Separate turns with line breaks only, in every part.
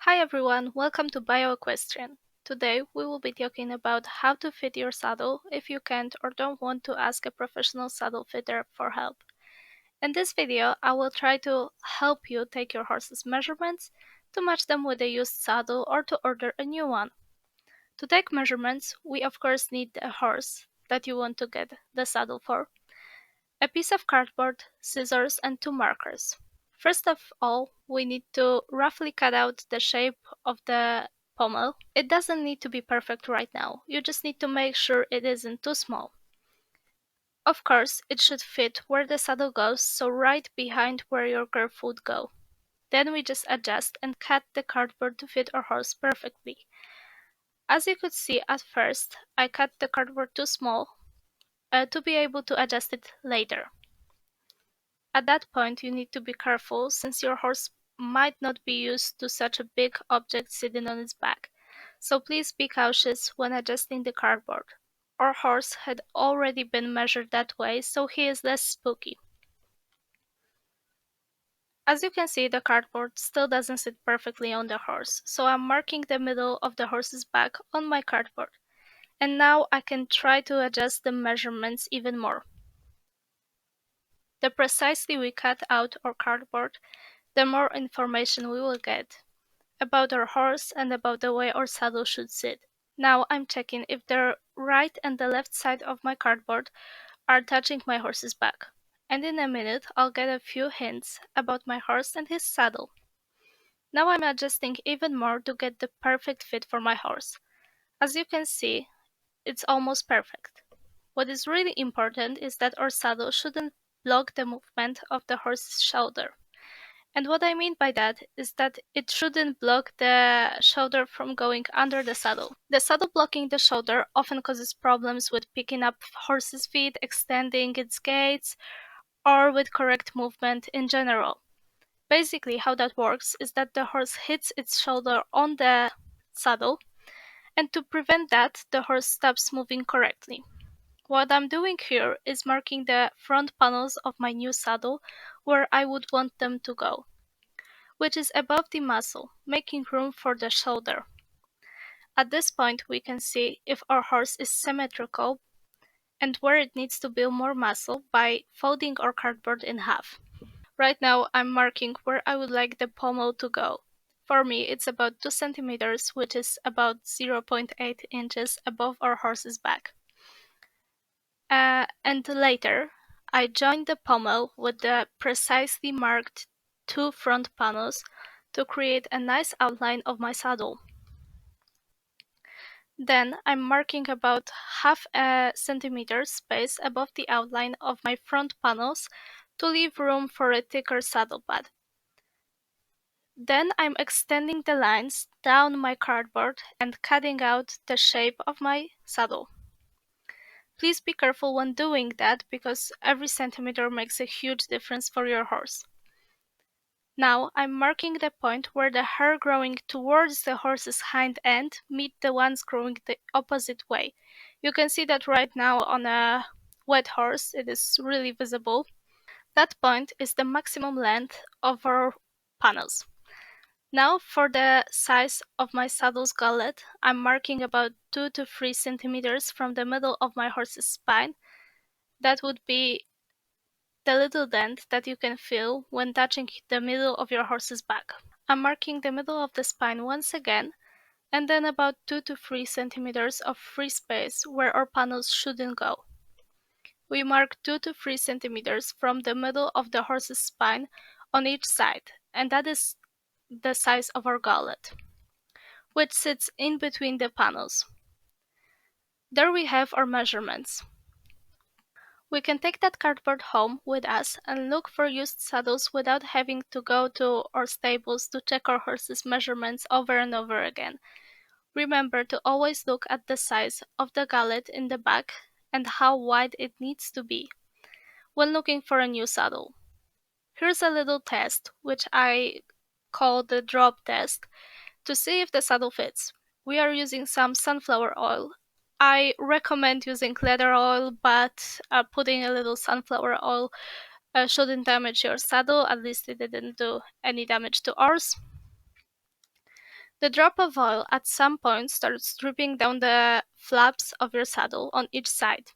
Hi everyone, welcome to BioEquestrian. Today we will be talking about how to fit your saddle if you can't or don't want to ask a professional saddle fitter for help. In this video, I will try to help you take your horse's measurements to match them with a used saddle or to order a new one. To take measurements, we of course need a horse that you want to get the saddle for, a piece of cardboard, scissors, and two markers. First of all, we need to roughly cut out the shape of the pommel. It doesn't need to be perfect right now, you just need to make sure it isn't too small. Of course, it should fit where the saddle goes, so right behind where your girth would go. Then we just adjust and cut the cardboard to fit our horse perfectly. As you could see at first, I cut the cardboard too small to be able to adjust it later. At that point, you need to be careful since your horse might not be used to such a big object sitting on its back. So please be cautious when adjusting the cardboard. Our horse had already been measured that way, so he is less spooky. As you can see, the cardboard still doesn't sit perfectly on the horse, so I'm marking the middle of the horse's back on my cardboard. And now I can try to adjust the measurements even more. The precisely we cut out our cardboard, the more information we will get about our horse and about the way our saddle should sit. Now I'm checking if the right and the left side of my cardboard are touching my horse's back. And in a minute I'll get a few hints about my horse and his saddle. Now I'm adjusting even more to get the perfect fit for my horse. As you can see, it's almost perfect. What is really important is that our saddle shouldn't block the movement of the horse's shoulder. And what I mean by that is that it shouldn't block the shoulder from going under the saddle. The saddle blocking the shoulder often causes problems with picking up horse's feet, extending its gaits, or with correct movement in general. Basically, how that works is that the horse hits its shoulder on the saddle, and to prevent that, the horse stops moving correctly. What I'm doing here is marking the front panels of my new saddle where I would want them to go, which is above the muzzle, making room for the shoulder. At this point, we can see if our horse is symmetrical and where it needs to build more muscle by folding our cardboard in half. Right now, I'm marking where I would like the pommel to go. For me, it's about 2 centimeters, which is about 0.8 inches above our horse's back. And later, I join the pommel with the precisely marked two front panels to create a nice outline of my saddle. Then I'm marking about half a centimeter space above the outline of my front panels to leave room for a thicker saddle pad. Then I'm extending the lines down my cardboard and cutting out the shape of my saddle. Please be careful when doing that because every centimeter makes a huge difference for your horse. Now I'm marking the point where the hair growing towards the horse's hind end meet the ones growing the opposite way. You can see that right now on a wet horse, it is really visible. That point is the maximum length of our panels. Now for the size of my saddle's gullet, I'm marking about 2 to 3 centimeters from the middle of my horse's spine. That would be the little dent that you can feel when touching the middle of your horse's back. I'm marking the middle of the spine once again, and then about 2 to 3 centimeters of free space where our panels shouldn't go. We mark 2 to 3 centimeters from the middle of the horse's spine on each side, and that is the size of our gullet, which sits in between the panels. There we have our measurements. We can take that cardboard home with us and look for used saddles without having to go to our stables to check our horse's measurements over and over again. Remember to always look at the size of the gullet in the back and how wide it needs to be when looking for a new saddle. Here's a little test, which I call the drop test, to see if the saddle fits. We are using some sunflower oil. I recommend using leather oil, but putting a little sunflower oil shouldn't damage your saddle. At least it didn't do any damage to ours. The drop of oil at some point starts dripping down the flaps of your saddle on each side.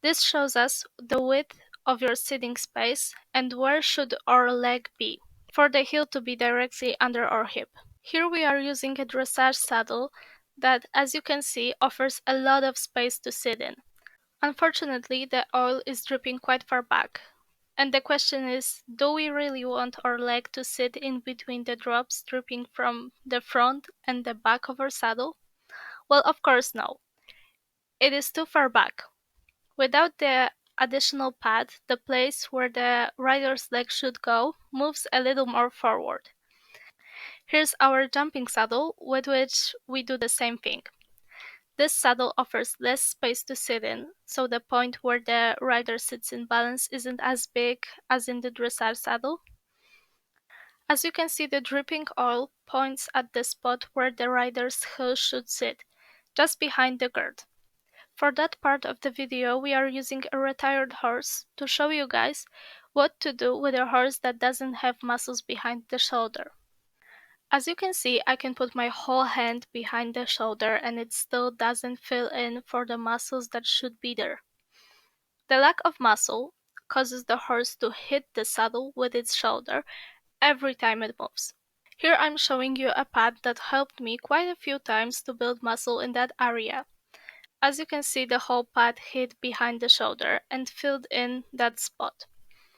This shows us the width of your seating space and where should our leg be for the heel to be directly under our hip. Here we are using a dressage saddle that, as you can see, offers a lot of space to sit in. Unfortunately, the oil is dripping quite far back. And the question is, do we really want our leg to sit in between the drops dripping from the front and the back of our saddle? Well, of course no. It is too far back. Without the additional pad, the place where the rider's leg should go moves a little more forward. Here's our jumping saddle, with which we do the same thing. This saddle offers less space to sit in, so the point where the rider sits in balance isn't as big as in the dressage saddle. As you can see, the dripping oil points at the spot where the rider's heel should sit, just behind the girth. For that part of the video, we are using a retired horse to show you guys what to do with a horse that doesn't have muscles behind the shoulder. As you can see, I can put my whole hand behind the shoulder and it still doesn't fill in for the muscles that should be there. The lack of muscle causes the horse to hit the saddle with its shoulder every time it moves. Here I'm showing you a pad that helped me quite a few times to build muscle in that area. As you can see, the whole pad hit behind the shoulder and filled in that spot.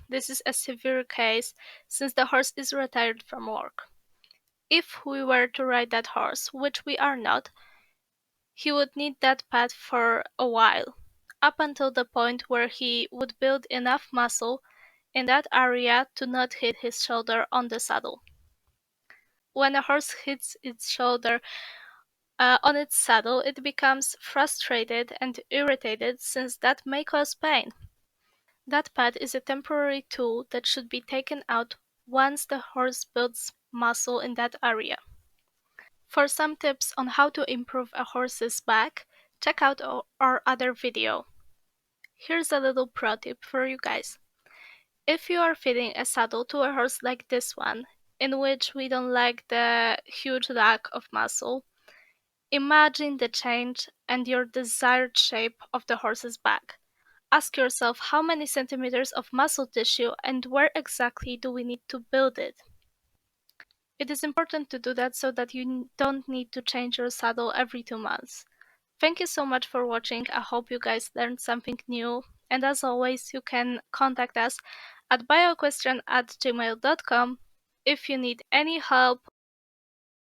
This is a severe case since the horse is retired from work. If we were to ride that horse, which we are not, he would need that pad for a while, up until the point where he would build enough muscle in that area to not hit his shoulder on the saddle. When a horse hits its shoulder on its saddle, it becomes frustrated and irritated since that may cause pain. That pad is a temporary tool that should be taken out once the horse builds muscle in that area. For some tips on how to improve a horse's back, check out our other video. Here's a little pro tip for you guys. If you are fitting a saddle to a horse like this one, in which we don't like the huge lack of muscle, imagine the change and your desired shape of the horse's back. Ask yourself how many centimeters of muscle tissue and where exactly do we need to build it. It is important to do that so that you don't need to change your saddle every 2 months. Thank you so much for watching. I hope you guys learned something new. And as always, you can contact us at bioquestion@gmail.com if you need any help